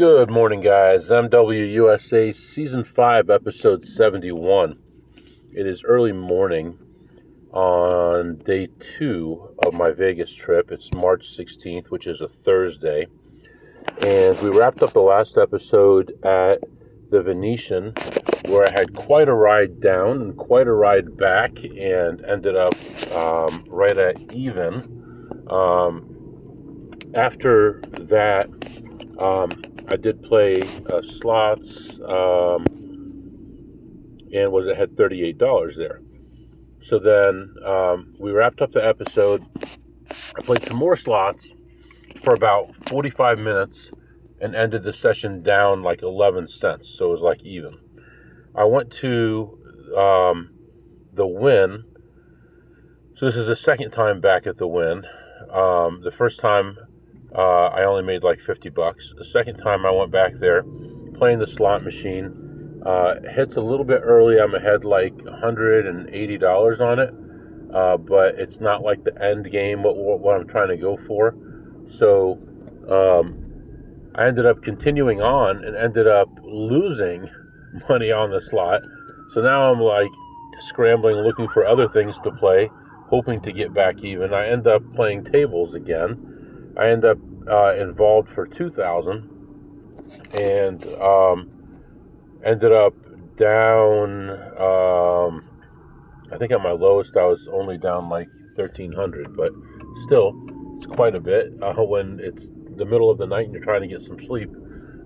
Good morning, guys. MWUSA Season 5, Episode 71. It is early morning on day 2 of my Vegas trip. It's March 16th, which is a Thursday. And we wrapped up the last episode at the Venetian, where I had quite a ride down and quite a ride back, and ended up right at even. After that, I did play slots, and had $38 there. So then we wrapped up the episode. I played some more slots for about 45 minutes and ended the session down like 11 cents. So it was like even. I went to the Wynn. So this is the second time back at the Wynn. The first time I only made like $50. The second time I went back there, playing the slot machine, hits a little bit early. I'm ahead like $180 on it, but it's not like the end game, what I'm trying to go for. So I ended up continuing on and ended up losing money on the slot. So now I'm like scrambling, looking for other things to play, hoping to get back even. I end up playing tables again. I end up involved for $2,000 and ended up down. I think at my lowest I was only down like $1,300, but still it's quite a bit when it's the middle of the night and you're trying to get some sleep.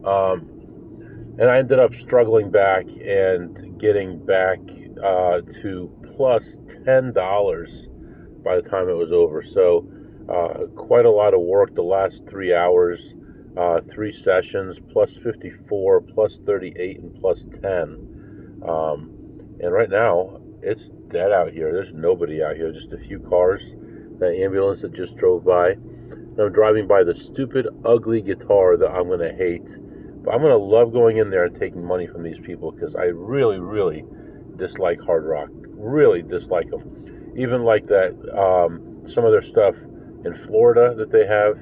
And I ended up struggling back and getting back to plus $10 by the time it was over. So quite a lot of work the last 3 hours, 3 sessions, plus 54, plus 38, and plus 10. And right now, it's dead out here. There's nobody out here, just a few cars, that ambulance that just drove by. And I'm driving by the stupid, ugly guitar that I'm going to hate. But I'm going to love going in there and taking money from these people because I really, really dislike hard rock. Really dislike them. Even like that, some of their stuff in Florida that they have,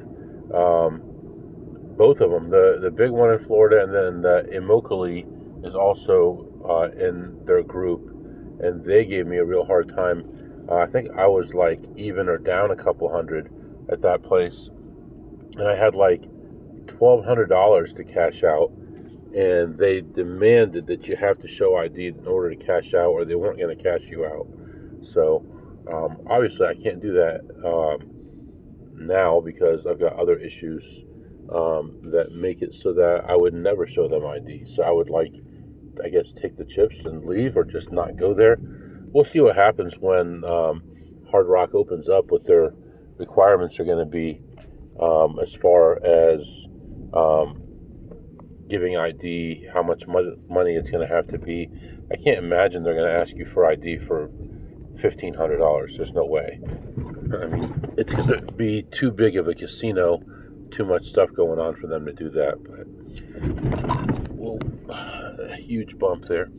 both of them, the big one in Florida and then the Immokalee is also in their group, and they gave me a real hard time. I think I was like even or down a couple hundred at that place, and I had like $1,200 to cash out, and they demanded that you have to show ID in order to cash out, or they weren't going to cash you out. So obviously I can't do that now because I've got other issues that make it so that I would never show them ID. So I would I guess take the chips and leave, or just not go there. We'll see what happens when Hard Rock opens up, what their requirements are going to be as far as giving ID, how much money it's going to have to be. I can't imagine they're going to ask you for ID for $1,500. There's no way. I mean, it's going to be too big of a casino, too much stuff going on for them to do that. But, whoa, a huge bump there.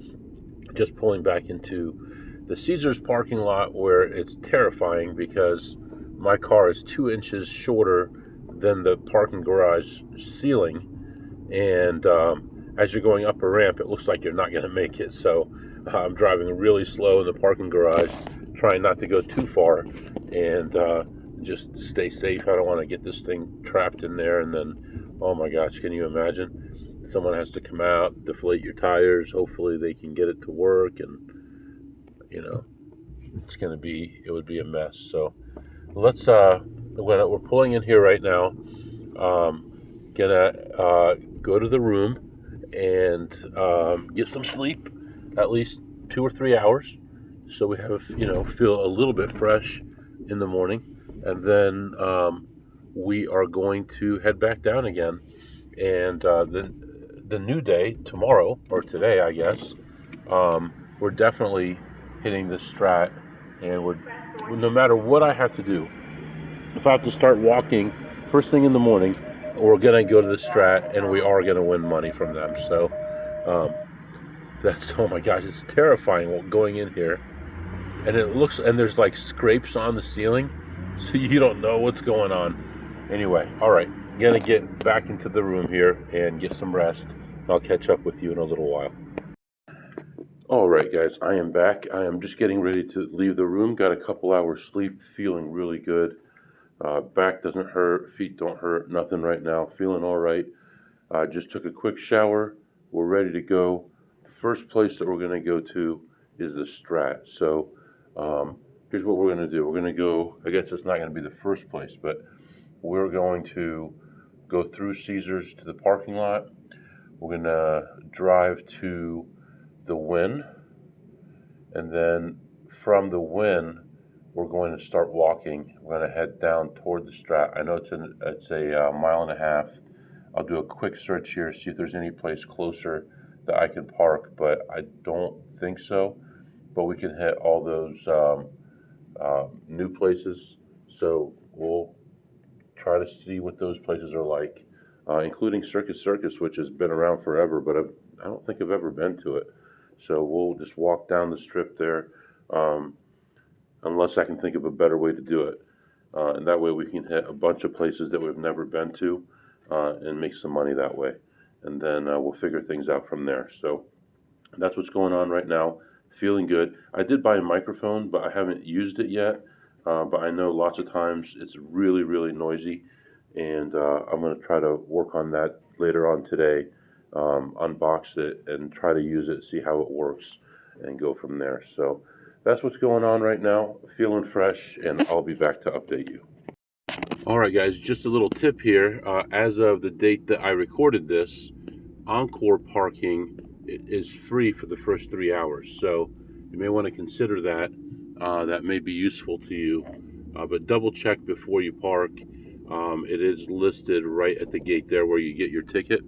Just pulling back into the Caesars parking lot, where it's terrifying because my car is 2 inches shorter than the parking garage ceiling. And as you're going up a ramp, it looks like you're not going to make it. So I'm driving really slow in the parking garage, trying not to go too far and just stay safe. I don't want to get this thing trapped in there, and then, oh my gosh, can you imagine? Someone has to come out, deflate your tires. Hopefully they can get it to work, and it would be a mess. So let's we're pulling in here right now. Gonna go to the room and get some sleep, at least 2 or 3 hours, so we have feel a little bit fresh in the morning, and then we are going to head back down again. And the new day tomorrow, or today, I guess, we're definitely hitting the Strat, and no matter what I have to do, if I have to start walking first thing in the morning, we're gonna go to the Strat, and we are gonna win money from them. So oh my gosh, it's terrifying going in here, and there's like scrapes on the ceiling, so you don't know what's going on. Anyway, all right, gonna get back into the room here and get some rest. I'll catch up with you in a little while. All right, guys, I am back. I am just getting ready to leave the room. Got a couple hours sleep, feeling really good. Back doesn't hurt, feet don't hurt, nothing right now. Feeling all right. Just took a quick shower. We're ready to go. First place that we're going to go to is the Strat. So here's what we're going to do. We're going to go, I guess it's not going to be the first place, but we're going to go through Caesars to the parking lot. We're going to drive to the Wynn, and then from the Wynn, we're going to start walking. We're going to head down toward the Strat. I know it's a mile and a half. I'll do a quick search here, see if there's any place closer that I can park, but I don't think so. But we can hit all those new places, so we'll try to see what those places are like, including Circus Circus, which has been around forever, but I don't think I've ever been to it. So we'll just walk down the strip there, unless I can think of a better way to do it. And that way we can hit a bunch of places that we've never been to and make some money that way. And then we'll figure things out from there. So that's what's going on right now. Feeling good. I did buy a microphone, but I haven't used it yet. But I know lots of times it's really, really noisy. And I'm going to try to work on that later on today. Unbox it and try to use it, see how it works, and go from there. So that's what's going on right now. Feeling fresh, and I'll be back to update you. All right, guys, just a little tip here. As of the date that I recorded this, Encore parking is free for the first 3 hours. So you may want to consider that. That may be useful to you. But double check before you park. It is listed right at the gate there where you get your ticket.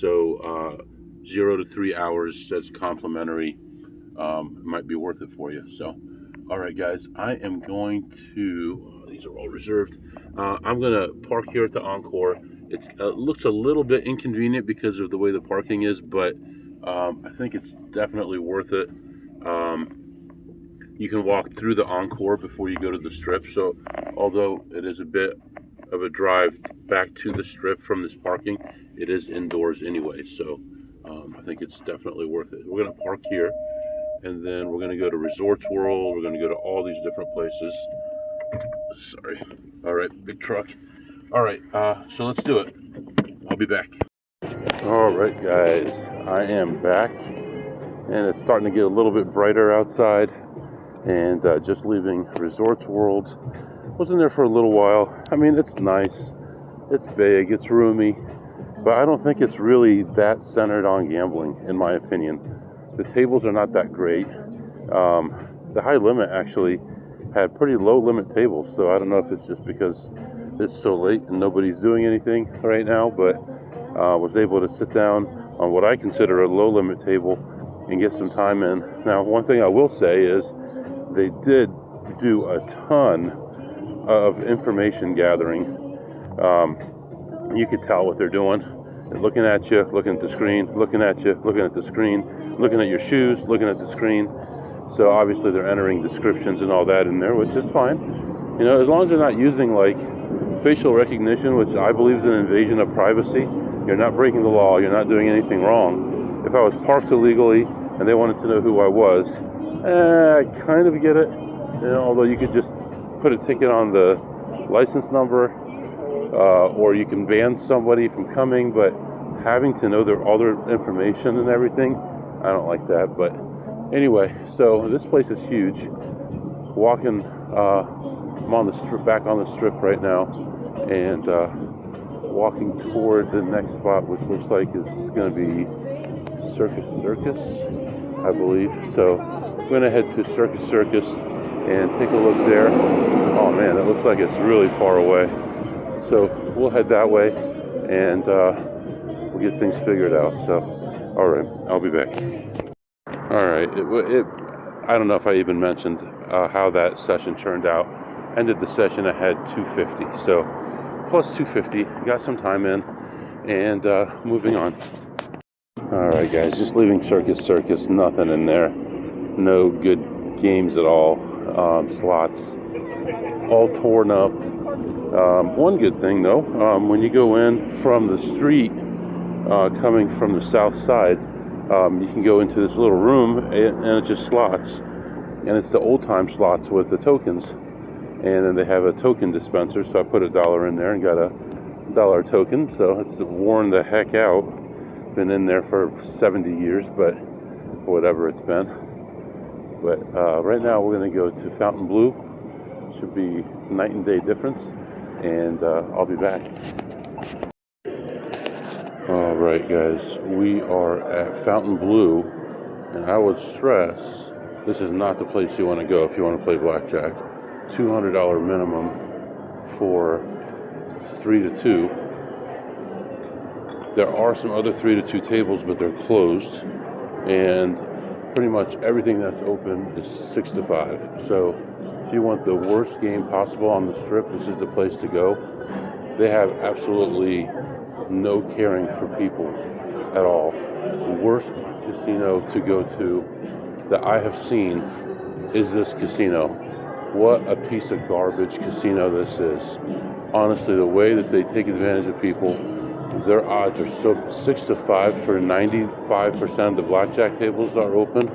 So 0 to 3 hours says complimentary. It might be worth it for you. So, all right, guys, I am going to, these are all reserved. I'm going to park here at the Encore. It looks a little bit inconvenient because of the way the parking is, but I think it's definitely worth it. You can walk through the Encore before you go to the Strip. So although it is a bit of a drive back to the Strip from this parking, it is indoors anyway. So I think it's definitely worth it. We're going to park here, and then we're going to go to Resorts World. We're going to go to all these different places. Sorry. All right, big truck. All right, so let's do it. I'll be back. All right, guys, I am back, and it's starting to get a little bit brighter outside, and just leaving Resorts World. Was in there for a little while. I mean, it's nice, it's big, it's roomy, but I don't think it's really that centered on gambling, in my opinion. The tables are not that great. The high limit actually had pretty low limit tables, so I don't know if it's just because it's so late and nobody's doing anything right now, but was able to sit down on what I consider a low limit table and get some time in. Now, one thing I will say is they did do a ton of information gathering. You could tell what they're doing. They're looking at you, looking at the screen, looking at you, looking at the screen, looking at your shoes, looking at the screen. So obviously they're entering descriptions and all that in there, which is fine. You know, as long as they're not using like facial recognition, which I believe is an invasion of privacy. You're not breaking the law. You're not doing anything wrong. If I was parked illegally and they wanted to know who I was, I kind of get it. You know, although you could just put a ticket on the license number, or you can ban somebody from coming, but having to know all their information and everything, I don't like that. But anyway, so this place is huge. Walking, I'm on the strip, back on the strip right now, and walking toward the next spot, which looks like it's going to be Circus Circus, I believe. So I'm going to head to Circus Circus and take a look there. Oh man, it looks like it's really far away. So we'll head that way, and we'll get things figured out. So, all right, I'll be back. All right, I don't know if I even mentioned how that session turned out. Ended the session, I had 250. So plus 250, got some time in, and moving on. All right, guys, just leaving Circus Circus, nothing in there. No good games at all. Slots all torn up. One good thing though, when you go in from the street, coming from the south side, you can go into this little room and it just slots. And it's the old time slots with the tokens. And then they have a token dispenser, so I put $1 in there and got a $1 token. So it's worn the heck out. Been in there for 70 years, but whatever it's been. But right now we're going to go to Fountain Blue. Should be night and day difference. And I'll be back. Alright guys, we are at Fountain Blue. And I would stress, this is not the place you want to go if you want to play blackjack. $200 minimum for 3 to 2. There are some other 3 to 2 tables, but they're closed. And pretty much everything that's open is 6 to 5. So if you want the worst game possible on the strip, this is the place to go. They have absolutely no caring for people at all. The worst casino to go to that I have seen is this casino. What a piece of garbage casino this is. Honestly, the way that they take advantage of people, their odds are so 6 to 5 for 95% of the blackjack tables are open,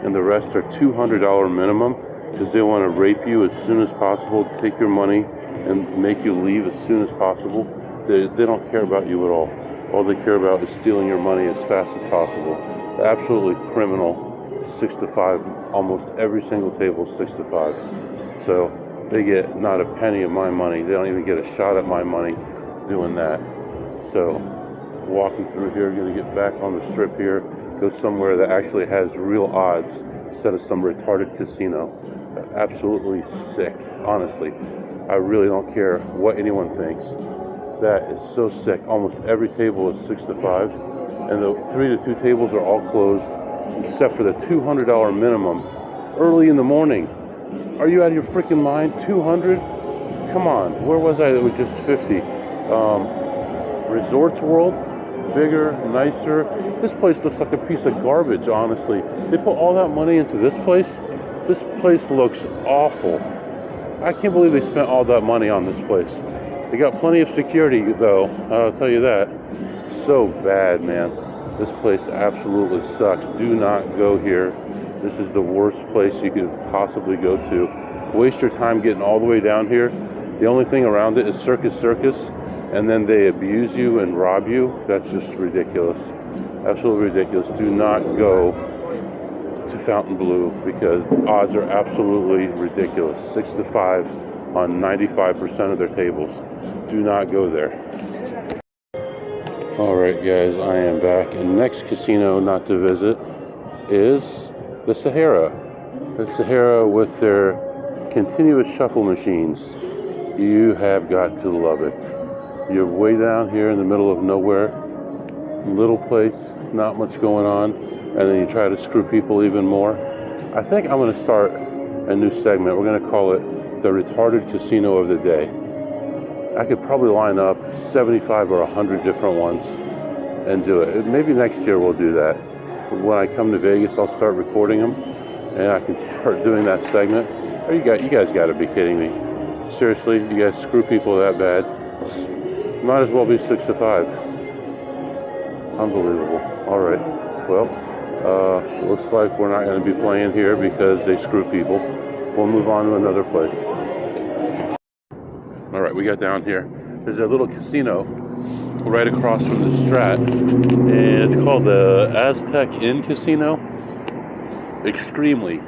and the rest are $200 minimum because they want to rape you as soon as possible, take your money, and make you leave as soon as possible. They don't care about you at all. All they care about is stealing your money as fast as possible. They're absolutely criminal. 6 to 5, almost every single table is 6 to 5. So they get not a penny of my money. They don't even get a shot at my money doing that. So walking through here, going to get back on the strip here, go somewhere that actually has real odds instead of some retarded casino. Absolutely sick, honestly. I really don't care what anyone thinks. That is so sick. Almost every table is 6 to 5, and the 3 to 2 tables are all closed, except for the $200 minimum early in the morning. Are you out of your freaking mind? 200? Come on. Where was I that was just 50? Resorts World? Bigger, nicer. This place looks like a piece of garbage, honestly. They put all that money into this place. This place looks awful. I can't believe they spent all that money on this place. They got plenty of security, though. I'll tell you that. So bad, man. This place absolutely sucks. Do not go here. This is the worst place you could possibly go to. Waste your time getting all the way down here. The only thing around it is Circus, and then they abuse you and rob you. That's just ridiculous. Absolutely ridiculous. Do not go to Fountain Blue because odds are absolutely ridiculous. 6 to 5 on 95% of their tables. Do not go there. Alright guys, I am back, and next casino not to visit is the Sahara. The Sahara with their continuous shuffle machines. You have got to love it. You're way down here in the middle of nowhere, little place, not much going on, and then you try to screw people even more. I think I'm going to start a new segment. We're going to call it the retarded casino of the day. I could probably line up 75 or 100 different ones and do it. Maybe next year we'll do that. When I come to Vegas, I'll start recording them, and I can start doing that segment. Or you guys got to be kidding me. Seriously, you guys screw people that bad? Might as well be 6 to 5. Unbelievable. All right. Well, looks like we're not going to be playing here because they screw people. We'll move on to another place. All right, we got down here. There's a little casino right across from the Strat, and it's called the Aztec Inn Casino. Extremely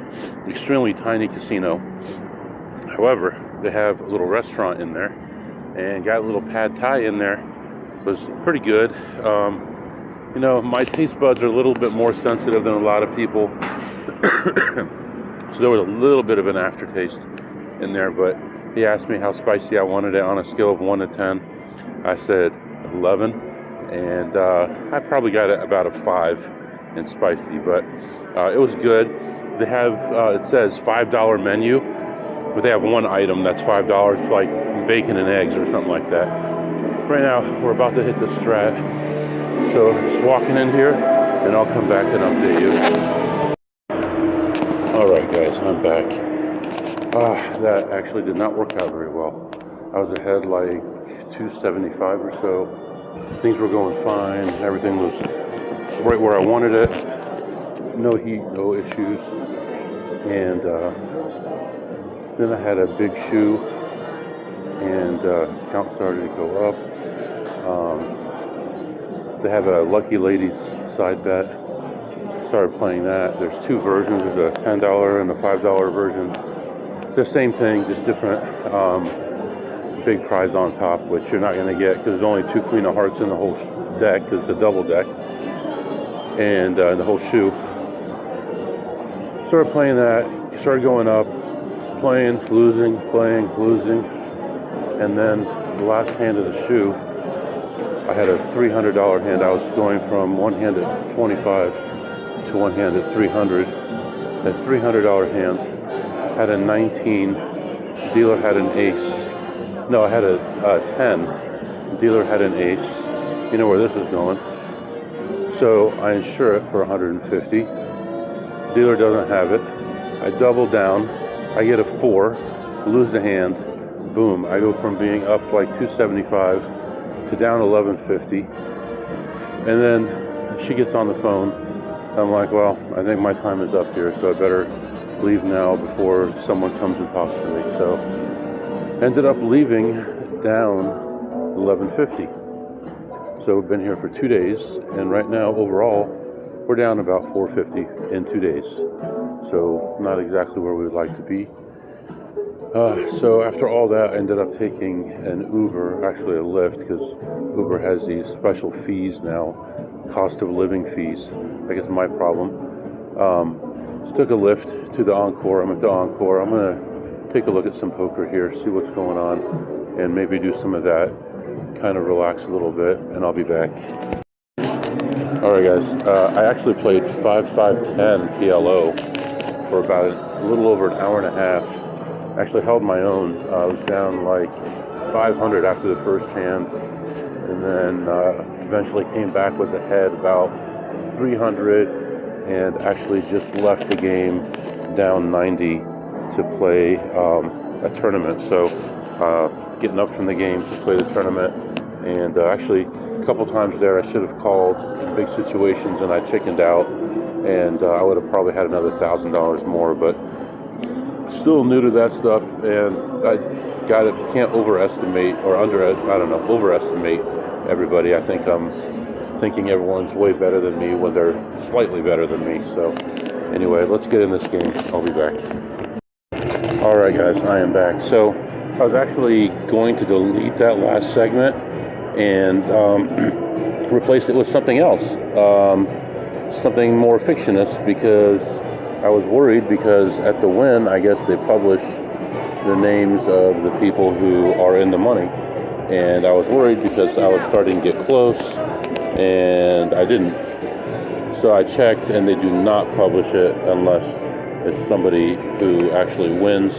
tiny casino. However, they have a little restaurant in there, and got a little pad thai in there. It was pretty good. You know, my taste buds are a little bit more sensitive than a lot of people, so there was a little bit of an aftertaste in there, but he asked me how spicy I wanted it on a scale of 1 to 10. I said 11, and I probably got it about a 5 in spicy, but it was good. They have, it says $5 menu, but they have one item that's $5, like bacon and eggs or something like that. Right now, we're about to hit the Strat, so just walking in here, and I'll come back and update you. Alright guys, I'm back. That actually did not work out very well. I was ahead like 275 or so. Things were going fine. Everything was right where I wanted it. No heat, no issues. And then I had a big shoe, and count started to go up. They have a Lucky Ladies side bet. Started playing that. There's two versions. There's a $10 and a $5 version. The same thing, just different. Big prize on top, which you're not going to get because there's only two Queen of Hearts in the whole deck, because it's a double deck, and the whole shoe. Started playing that, started going up, playing, losing, and then the last hand of the shoe, I had a $300 hand. I was going from one hand at 25 to one hand at 300. That $300 hand had a 19, dealer had an ace. No, I had a 10. Dealer had an ace. You know where this is going. So I insure it for 150. Dealer doesn't have it. I double down. I get a 4. Lose the hand. Boom. I go from being up like 275 to down 1150. And then she gets on the phone. I'm like, well, I think my time is up here, so I better leave now before someone comes and talks to me. So ended up leaving down 1150. So we've been here for 2 days, and right now overall we're down about 450 in 2 days. So not exactly where we would like to be. So after all that, I ended up taking an Uber, actually a Lyft, because Uber has these special fees now, cost of living fees. I guess my problem. Just took a Lyft to the Encore. I'm at the Encore. I'm gonna take a look at some poker here, see what's going on, and maybe do some of that, kind of relax a little bit, and I'll be back. Alright guys, I actually played 5-5-10 PLO for about a little over an hour and a half. Actually held my own. I was down like 500 after the first hand, and then eventually came back, was ahead about 300, and actually just left the game down 90 to play a tournament. So getting up from the game to play the tournament, and actually a couple times there I should have called in big situations and I chickened out, and I would have probably had another $1,000 more, but still new to that stuff, and I can't overestimate or overestimate everybody. I think I'm thinking everyone's way better than me when they're slightly better than me. So anyway, let's get in this game. I'll be back. Alright guys, I am back. So I was actually going to delete that last segment and replace it with something else, something more fictitious, because I was worried, because at the Wynn, I guess they publish the names of the people who are in the money, and I was worried because I was starting to get close and I didn't. So I checked, and they do not publish it unless it's somebody who actually wins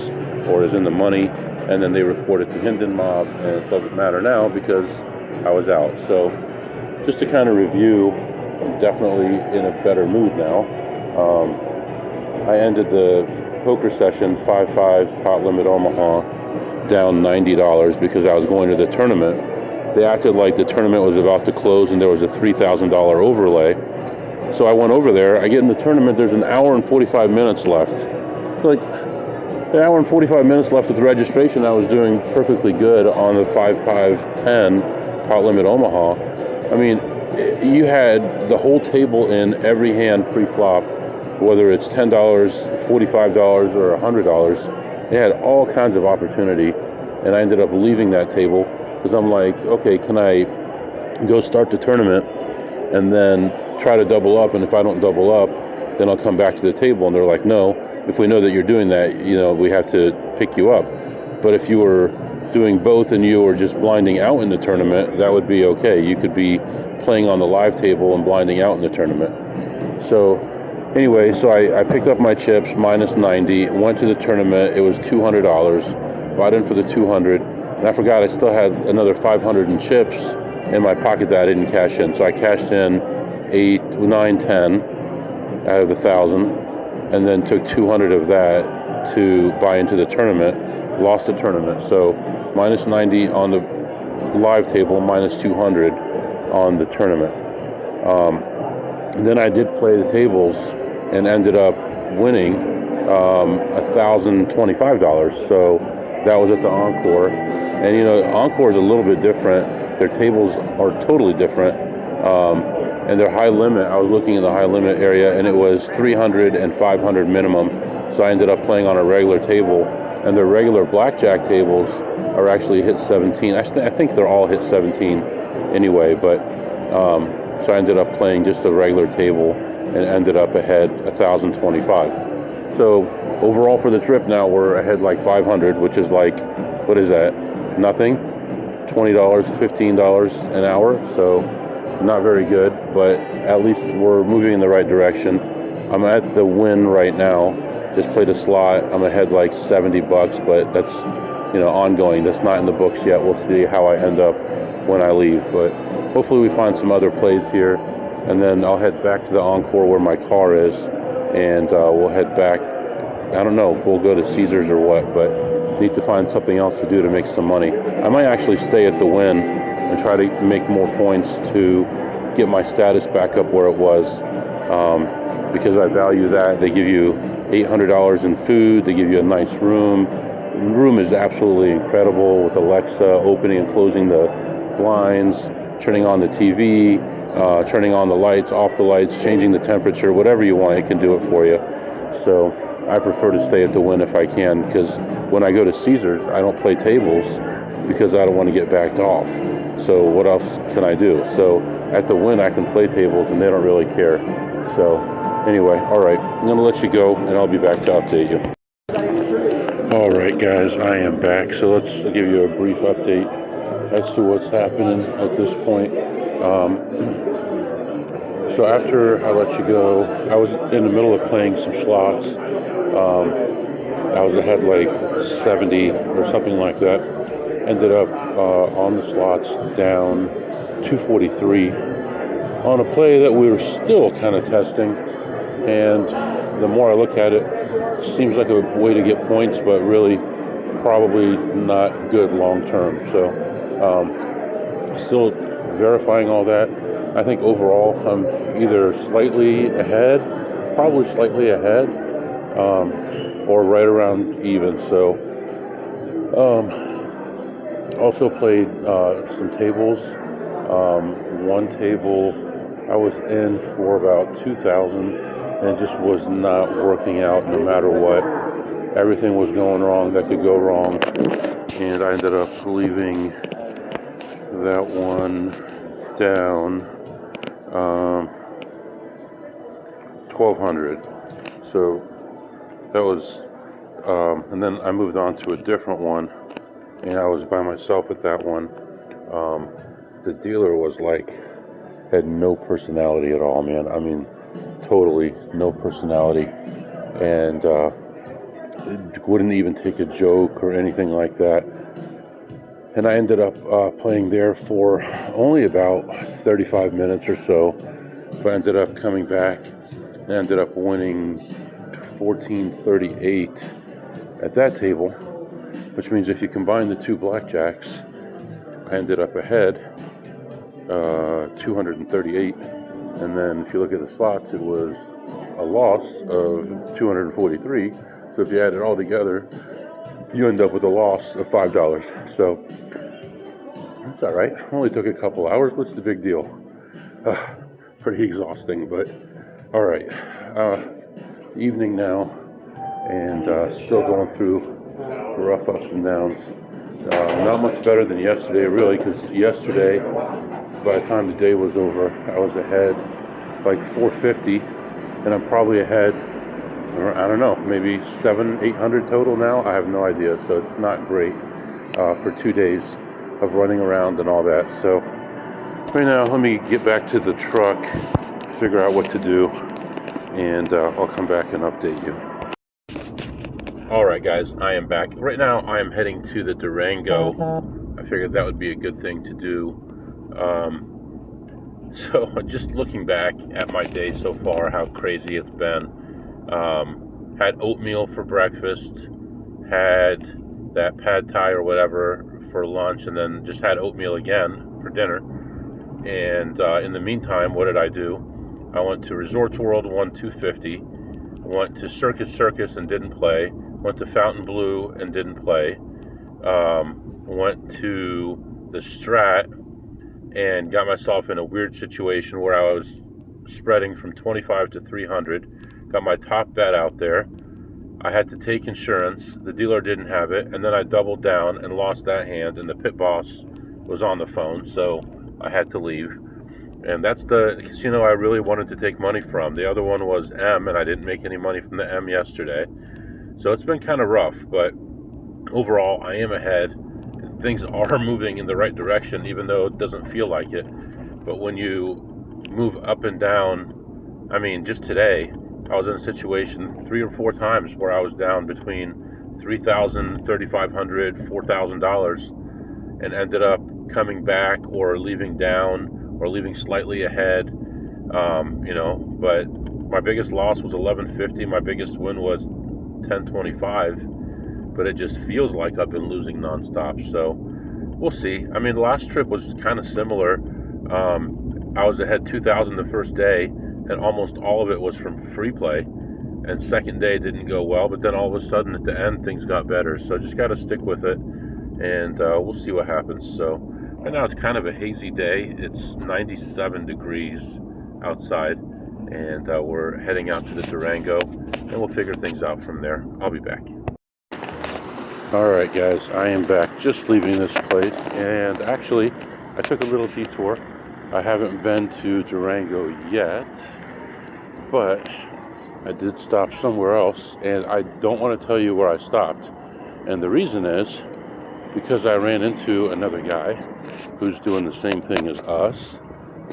or is in the money, and then they report it to Hinden Mob, and it doesn't matter now because I was out. So just to kind of review, I'm definitely in a better mood now. I ended the poker session 5-5 pot limit Omaha down $90 because I was going to the tournament. They acted like the tournament was about to close and there was a $3,000 overlay. So I went over there. I get in the tournament. There's an hour and 45 minutes left. Like an hour and 45 minutes left of the registration. I was doing perfectly good on the 5-5-10 pot limit Omaha. I mean, you had the whole table in every hand pre-flop, whether it's $10, $45, or $100. They had all kinds of opportunity, and I ended up leaving that table because I'm like, okay, can I go start the tournament and then try to double up, and if I don't double up, then I'll come back to the table. And they're like, no, if we know that you're doing that, we have to pick you up. But if you were doing both and you were just blinding out in the tournament, that would be okay. You could be playing on the live table and blinding out in the tournament. So anyway, so I picked up my chips, minus 90, went to the tournament. It was $200, bought in for the 200, and I forgot I still had another 500 in chips in my pocket that I didn't cash in. So I cashed in 8, 9, 10 out of 1,000, and then took 200 of that to buy into the tournament. lost the tournament. So minus 90 on the live table, minus 200 on the tournament. Then I did play the tables and ended up winning $1,025. So that was at the Encore. And you know, Encore is a little bit different. Their tables are totally different. And their high limit, I was looking in the high limit area, and it was 300 and 500 minimum. So I ended up playing on a regular table. And their regular blackjack tables are actually hit 17. I think they're all hit 17 anyway, but so I ended up playing just a regular table and ended up ahead 1,025. So overall for the trip now we're ahead like 500, which is like, what is that? Nothing. $20, $15 an hour. So not very good, but at least we're moving in the right direction. I'm at the Wynn right now. Just played a slot. I'm ahead like $70, but that's, you know, ongoing. That's not in the books yet. We'll see how I end up when I leave, but hopefully we find some other plays here, and then I'll head back to the Encore where my car is, and we'll head back. I don't know if we'll go to Caesars or what, but need to find something else to do to make some money. I might actually stay at the Wynn and try to make more points to get my status back up where it was, because I value that. They give you $800 in food. They give you a nice room. The room is absolutely incredible with Alexa opening and closing the blinds, turning on the TV, turning on the lights, off the lights, changing the temperature, whatever you want, it can do it for you. So I prefer to stay at the Wynn if I can, because when I go to Caesars, I don't play tables because I don't want to get backed off. So what else can I do? So at the Wynn, I can play tables and they don't really care. So anyway, all right, I'm going to let you go and I'll be back to update you. All right, guys, I am back. So let's give you a brief update as to what's happening at this point. So after I let you go, I was in the middle of playing some slots. I was ahead like 70 or something like that. Ended up on the slots down 243 on a play that we were still kind of testing. And the more I look at it, it seems like a way to get points, but really probably not good long term. So still verifying all that. I think overall I'm either slightly ahead, probably slightly ahead, or right around even. So also played some tables. One table I was in for about 2,000 and it just was not working out no matter what. Everything was going wrong that could go wrong, and I ended up leaving that one down 1,200. So that was, and then I moved on to a different one, and I was by myself at that one. The dealer was like, had no personality at all, man. I mean, totally no personality, and wouldn't even take a joke or anything like that. And I ended up playing there for only about 35 minutes or so, but I ended up coming back and ended up winning 1438 at that table, which means if you combine the two blackjacks, I ended up ahead 238, and then if you look at the slots, it was a loss of 243. So if you add it all together, you end up with a loss of $5. So that's all right. Only took a couple hours. What's the big deal? Pretty exhausting, but all right. Evening now, and still going through rough ups and downs. Not much better than yesterday, really, because yesterday, by the time the day was over, I was ahead like 450, and I'm probably ahead, I don't know, maybe 700-800 total now. I have no idea. So it's not great for 2 days of running around and all that. So right now, let me get back to the truck, figure out what to do, and I'll come back and update you. All right, guys, I am back. Right now, I am heading to the Durango. I figured that would be a good thing to do. So just looking back at my day so far, how crazy it's been. Had oatmeal for breakfast, had that pad thai or whatever for lunch, and then just had oatmeal again for dinner. And in the meantime, what did I do? I went to Resorts World, won $250. Went to Circus and didn't play. Went to Fontainebleau and didn't play. Went to the Strat and got myself in a weird situation where I was spreading from 25 to 300. Got my top bet out there. I had to take insurance. The dealer didn't have it, and then I doubled down and lost that hand, and the pit boss was on the phone, so I had to leave. And that's the casino I really wanted to take money from. The other one was M, and I didn't make any money from the M yesterday. So it's been kind of rough, but overall I am ahead. Things are moving in the right direction, even though it doesn't feel like it. But when you move up and down, I mean, just today, I was in a situation 3 or 4 times where I was down between $3,000, $3,500, $4,000, and ended up coming back or leaving down or leaving slightly ahead, but my biggest loss was $11.50. My biggest win was $10.25, but it just feels like I've been losing nonstop. So we'll see. I mean, the last trip was kind of similar. I was ahead $2,000 the first day, and almost all of it was from free play. And second day didn't go well, but then all of a sudden at the end things got better. So just got to stick with it, and we'll see what happens. So right now it's kind of a hazy day. It's 97 degrees outside, and we're heading out to the Durango, and we'll figure things out from there. I'll be back. Alright guys, I am back, just leaving this place, and actually I took a little detour. I haven't been to Durango yet, but I did stop somewhere else, and I don't want to tell you where I stopped. And the reason is because I ran into another guy who's doing the same thing as us,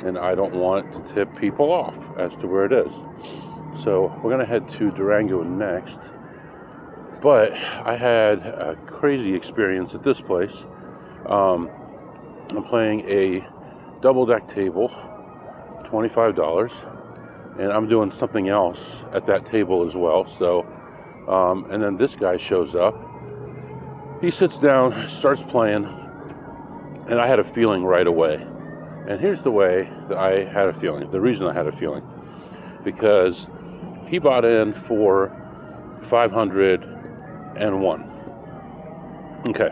and I don't want to tip people off as to where it is. So we're going to head to Durango next. But I had a crazy experience at this place. I'm playing a double deck table, $25, and I'm doing something else at that table as well. So, and then this guy shows up. He sits down, starts playing, and I had a feeling right away. And here's the way that I had a feeling. The reason I had a feeling, because he bought in for 501. Okay,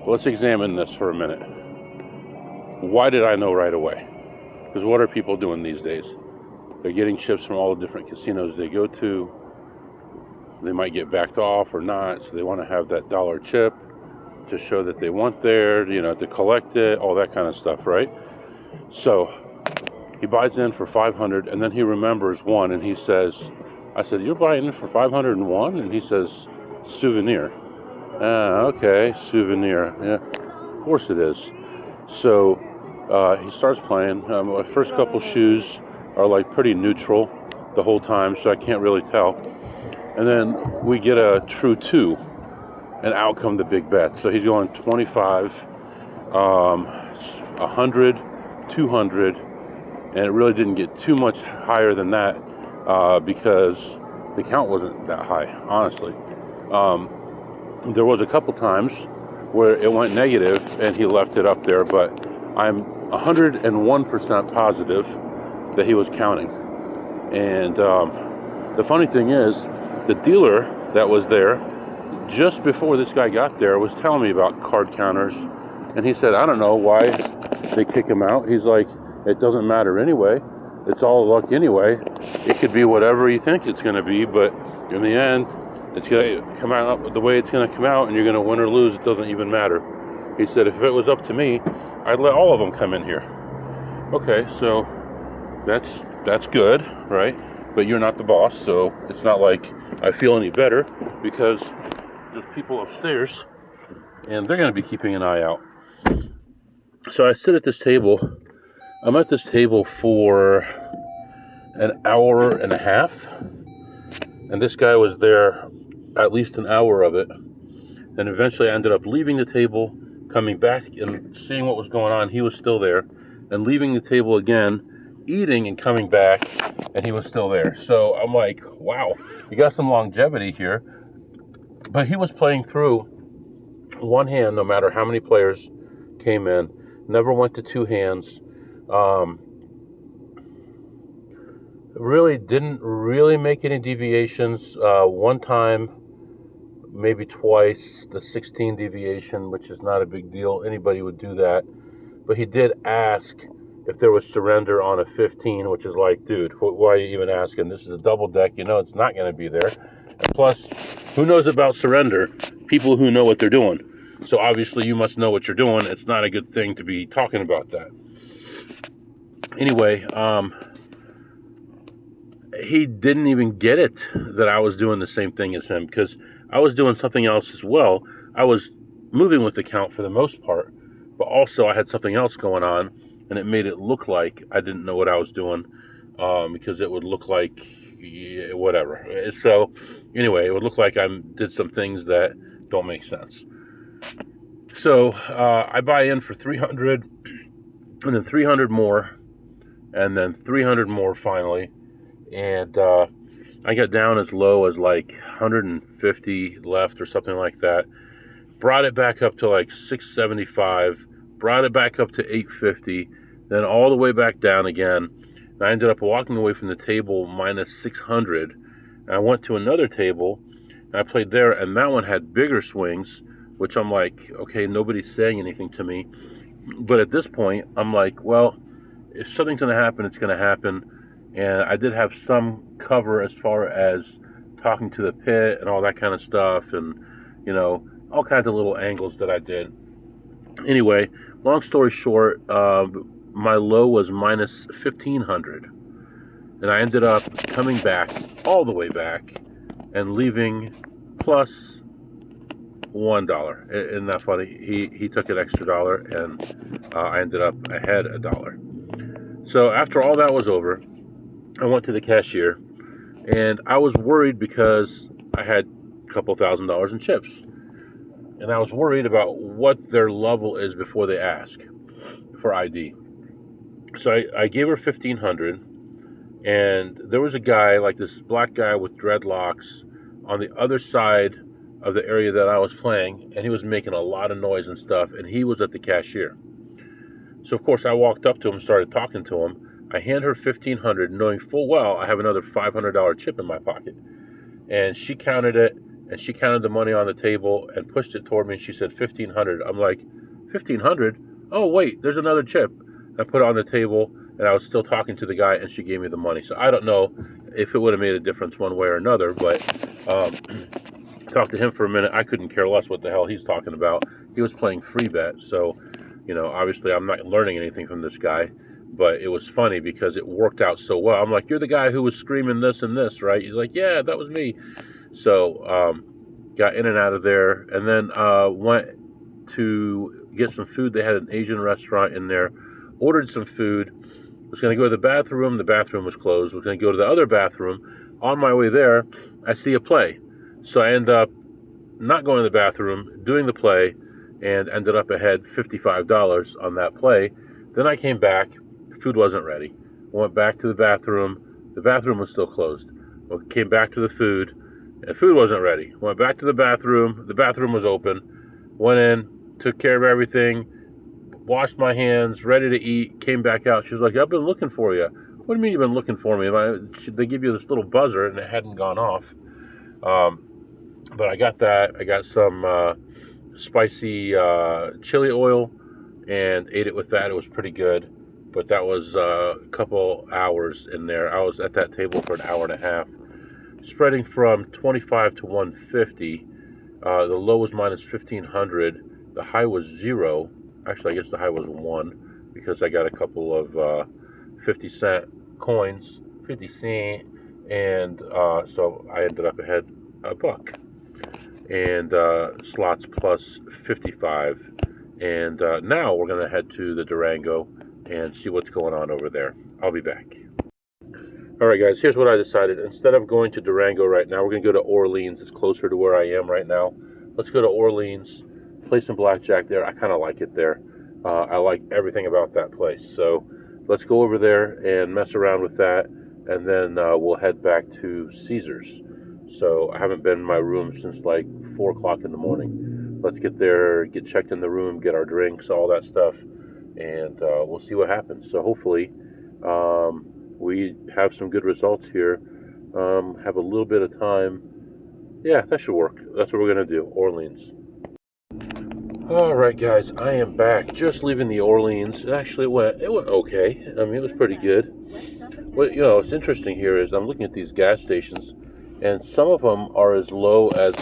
well, let's examine this for a minute. Why did I know right away? Because what are people doing these days? They're getting chips from all the different casinos they go to. They might get backed off or not, so they want to have that dollar chip to show that they want there, to collect it, all that kind of stuff, right? So he buys in for 500, and then he remembers one, and he says, I said, "You're buying it for 501?" And he says, "Souvenir." Okay, souvenir. Yeah, of course it is. So he starts playing. My first couple shoes are like pretty neutral the whole time, so I can't really tell. And then we get a true 2, and out come the big bets. So he's going 25, 100, 200, and it really didn't get too much higher than that because the count wasn't that high, honestly. There was a couple times where it went negative and he left it up there, but I'm 101% positive that he was counting. And the funny thing is, the dealer that was there just before this guy got there was telling me about card counters, and he said, I don't know why they kick him out. He's like, it doesn't matter anyway. It's all luck anyway. It could be whatever you think it's going to be, but in the end, it's going to come out the way it's going to come out, and you're going to win or lose. It doesn't even matter. He said, if it was up to me, I'd let all of them come in here. Okay, so that's good, right? But you're not the boss, so it's not like I feel any better, because there's people upstairs, and they're going to be keeping an eye out. So I sit at this table. I'm at this table for an hour and a half, and this guy was there at least an hour of it. And eventually I ended up leaving the table, coming back and seeing what was going on. He was still there, and leaving the table again, eating and coming back, and he was still there. So I'm like, wow, you got some longevity here. But he was playing through one hand, no matter how many players came in. Never went to two hands. Really didn't really make any deviations. One time, maybe twice, the 16 deviation, which is not a big deal. Anybody would do that. But he did ask if there was surrender on a 15, which is like, dude, why are you even asking? This is a double deck. You know it's not going to be there. And plus, who knows about surrender? People who know what they're doing. So obviously you must know what you're doing. It's not a good thing to be talking about that. Anyway, he didn't even get it that I was doing the same thing as him, because I was doing something else as well. I was moving with the count for the most part, but also I had something else going on, and it made it look like I didn't know what I was doing, because it would look like whatever. So anyway, it would look like I did some things that don't make sense. So I buy in for 300, and then 300 more, and then 300 more finally, and I got down as low as like 150 left or something like that. Brought it back up to like 675, brought it back up to 850, then all the way back down again. And I ended up walking away from the table minus 600. And I went to another table, and I played there, and that one had bigger swings, which I'm like, okay, nobody's saying anything to me. But at this point, I'm like, well, if something's going to happen, it's going to happen. And I did have some cover as far as talking to the pit and all that kind of stuff, and, you know, all kinds of little angles that I did. Anyway, long story short, my low was minus 1,500. And I ended up coming back, all the way back, and leaving plus $1. Isn't that funny? He took an extra dollar, and I ended up ahead $1. So after all that was over, I went to the cashier, and I was worried because I had a couple $1,000s in chips. And I was worried about what their level is before they ask for ID. So I gave her 1,500, and there was a guy, like this black guy with dreadlocks, on the other side of the area that I was playing, and he was making a lot of noise and stuff, and he was at the cashier. So of course I walked up to him and started talking to him. I hand her 1,500, knowing full well I have another $500 chip in my pocket. And she counted it, and she counted the money on the table and pushed it toward me, and she said 1,500. I'm like, 1,500? Oh wait, there's another chip. I put it on the table, and I was still talking to the guy, and she gave me the money. So I don't know if it would have made a difference one way or another, but talked to him for a minute. I couldn't care less what the hell he's talking about. He was playing free bet, so, you know, obviously I'm not learning anything from this guy. But it was funny because it worked out so well. I'm like, you're the guy who was screaming this and this, right? He's like, yeah, that was me. So got in and out of there, and then went to get some food. They had an Asian restaurant in there. Ordered some food. Was going to go to the bathroom. The bathroom was closed. Was going to go to the other bathroom. On my way there, I see a play. So I end up not going to the bathroom, doing the play, and ended up ahead $55 on that play. Then I came back. Food wasn't ready. Went back to the bathroom. The bathroom was still closed. Came back to the food, and food wasn't ready. Went back to the bathroom. The bathroom was open. Went in, took care of everything, washed my hands, ready to eat, came back out. She was like, I've been looking for you. What do you mean you've been looking for me? They give you this little buzzer, and it hadn't gone off. But I got that. I got some spicy chili oil and ate it with that. It was pretty good. But that was a couple hours in there. I was at that table for an hour and a half. Spreading from 25 to 150. The low was minus 1,500. The high was 0. Actually, I guess the high was 1 because I got a couple of 50-cent coins, 50 cent, and so I ended up ahead $1. And slots plus 55. And now we're going to head to the Durango and see what's going on over there. I'll be back. Alright guys, here's what I decided. Instead of going to Durango right now, we're going to go to Orleans. It's closer to where I am right now. Let's go to Orleans, play some blackjack there. I kind of like it there. I like everything about that place. So let's go over there and mess around with that, and then we'll head back to Caesars. So I haven't been in my room since like 4 o'clock in the morning. let's get there, get checked in the room, get our drinks, all that stuff, and we'll see what happens. So hopefully we have some good results here. Have a little bit of time. Yeah, that should work. That's what we're going to do. Orleans. All right, guys, I am back. Just leaving the Orleans. It went okay. I mean, it was pretty good. What what's interesting here is I'm looking at these gas stations, and some of them are as low as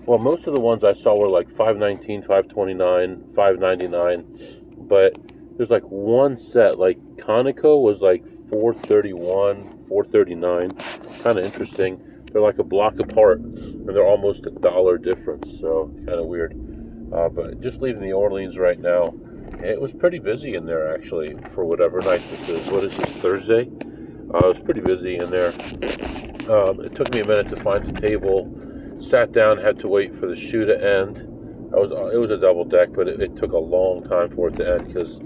well, most of the ones I saw were like $5.19, $5.29, $5.99, but there's like one set, like Conoco was like $4.31, $4.39. Kind of interesting. They're like a block apart, and they're almost $1 difference. So kind of weird. But just leaving the Orleans right now. It was pretty busy in there, actually, for whatever night this is. What is this, Thursday? It was pretty busy in there. It took me a minute to find a table. Sat down, had to wait for the shoe to end. It was a double deck, but it took a long time for it to end because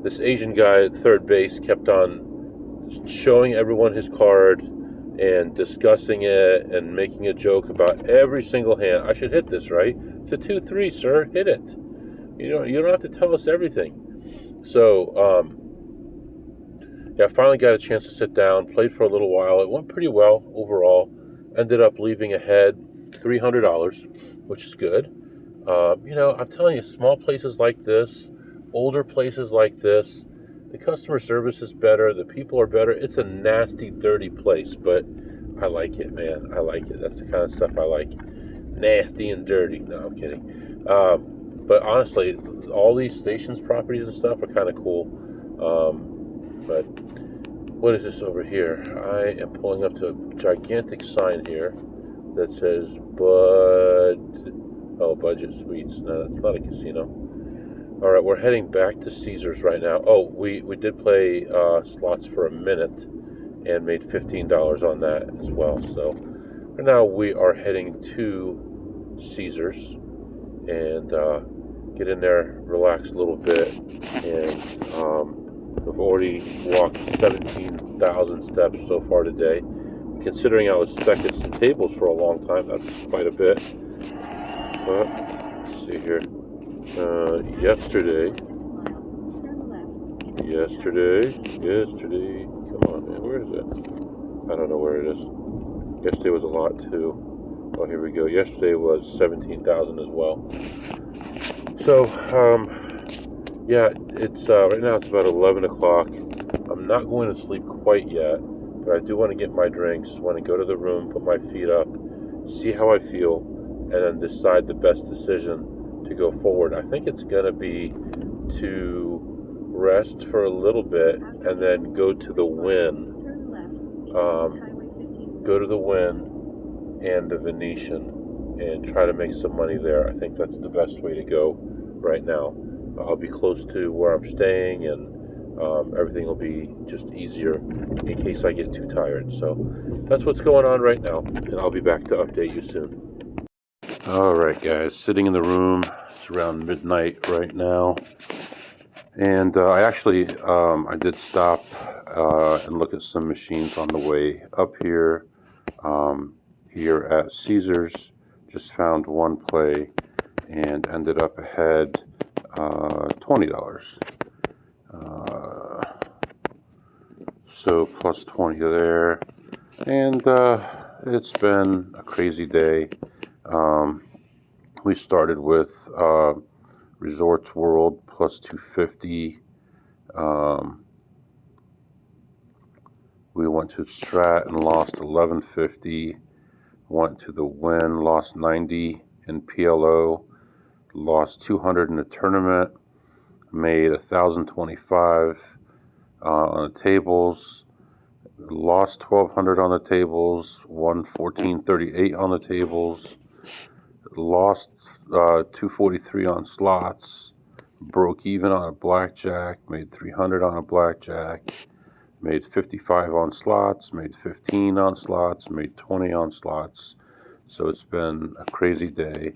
this Asian guy at third base kept on showing everyone his card and discussing it and making a joke about every single hand. I should hit this, right? It's a 2-3, sir. Hit it. You don't have to tell us everything. So, yeah, I finally got a chance to sit down, played for a little while. It went pretty well overall. Ended up leaving ahead $300, which is good. I'm telling you, small places like this, older places like this, the customer service is better, the people are better. It's a nasty, dirty place, but I like it, man. I like it. That's the kind of stuff I like. Nasty and dirty. No, I'm kidding. But honestly, all these stations properties and stuff are kind of cool. But what is this over here? I am pulling up to a gigantic sign here that says Budget Suites. No, that's not a casino. All right, we're heading back to Caesars right now. Oh, we did play slots for a minute and made $15 on that as well. So right now we are heading to Caesars and get in there, relax a little bit, and we've already walked 17,000 steps so far today. Considering I was stuck at some tables for a long time, that's quite a bit. But let's see here. Yesterday. Come on, man, where is it? I don't know where it is. Yesterday was a lot too. Oh, here we go. Yesterday was 17,000 as well. So, yeah, it's right now it's about 11 o'clock. I'm not going to sleep quite yet, but I do want to get my drinks, want to go to the room, put my feet up, see how I feel, and then decide the best decision to go forward. I think it's going to be to rest for a little bit and then go to the Wynn. Go to the Wynn and the Venetian and try to make some money there. I think that's the best way to go right now. I'll be close to where I'm staying, and everything will be just easier in case I get too tired. So that's what's going on right now, and I'll be back to update you soon. All right, guys, sitting in the room. It's around midnight right now, and I did stop and look at some machines on the way up here. Here at Caesars, just found one play and ended up ahead $20. So plus 20 there, and it's been a crazy day. We started with Resorts World plus 250. We went to Strat and lost 1150. Went to the Wynn, lost 90 in PLO. Lost 200 in the tournament. Made 1,025 on the tables. Lost 1,200 on the tables. Won 1,438 on the tables. Lost 243 on slots. Broke even on a blackjack. Made 300 on a blackjack. Made 55 on slots. Made 15 on slots. Made 20 on slots. So it's been a crazy day,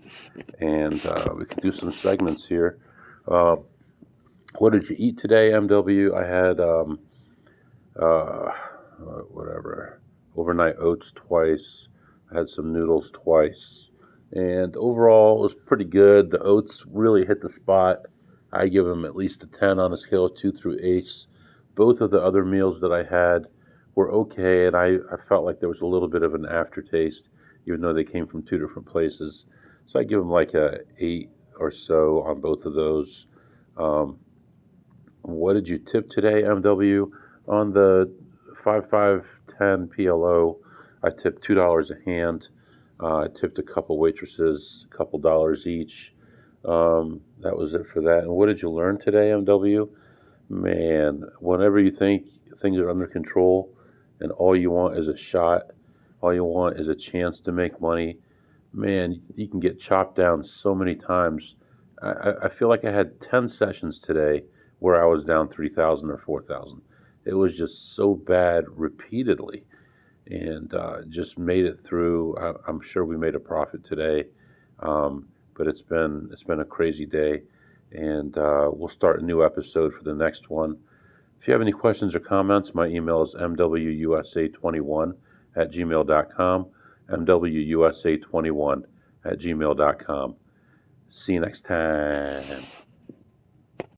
and we can do some segments here. What did you eat today, MW? I had overnight oats twice. I had some noodles twice. And overall, it was pretty good. The oats really hit the spot. I give them at least a 10 on a scale of 2 through ace. Both of the other meals that I had were okay, and I felt like there was a little bit of an aftertaste, even though they came from two different places. So I give them like a 8 or so on both of those. Um, what did you tip today, MW? On the 5510 PLO, I tipped $2 a hand. I tipped a couple waitresses, a couple dollars each. That was it for that. And what did you learn today, MW? Man, whenever you think things are under control and all you want is a shot, all you want is a chance to make money, man, you can get chopped down so many times. I feel like I had 10 sessions today where I was down 3,000 or 4,000. It was just so bad repeatedly, and just made it through. I'm sure we made a profit today, but it's been a crazy day, and we'll start a new episode for the next one. If you have any questions or comments, my email is mwusa21 at gmail.com, mwusa21 at gmail.com. See you next time.